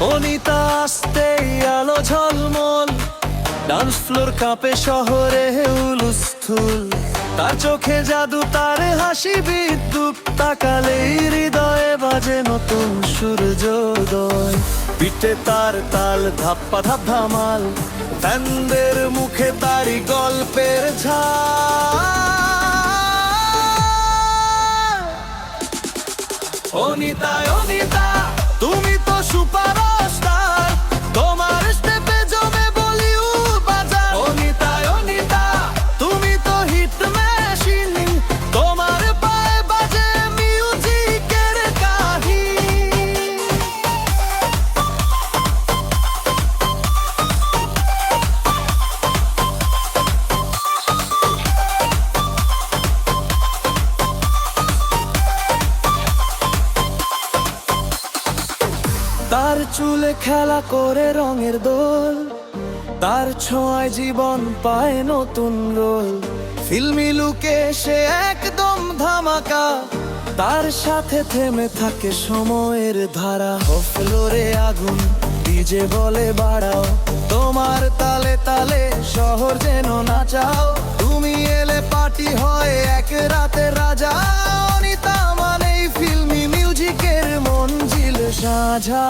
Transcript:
অনিতা আসতেই আলো ঝলমল, ডান্স ফ্লোর কাঁপে শহরে হুলস্থুল। তার চোখে জাদু, তার হাসি বিদ্যুৎ, তাকালেই হৃদয়ে বাজে নতুন সূর্যোদয়। পিঠে তার তাল, ধাপ্পা ধাপ ধামাল, ফ্যানদের মুখে তারই গল্পের ঝাল। অনিতা অনিতা তুমি তো সুপারস্টার, তোমার স্টেপে জমে বলিউড বাজার। অনিতা অনিতা তুমি তো হিট মেশিন, তোমার পায়ে বাজে মিউজিকের কাহিনী। তার চুলে খেলা করে রঙের দোল, তার ছোঁয়ায় জীবন পায় নতুন রোল। ফিল্মি লুকে সে একদম ধামাকা, তার সাথে থেমে থাকে সময়ের ধারা। ফ্লোরে আগুন, ডিজে বলে বাড়াও, তোমার তালে তালে শহর যেন নাচাও। তুমি এলে পার্টি হয় এক রাতে রাজা। অনিতা মানেই ফিল্মি মিউজিকের মঞ্জিল সাজা।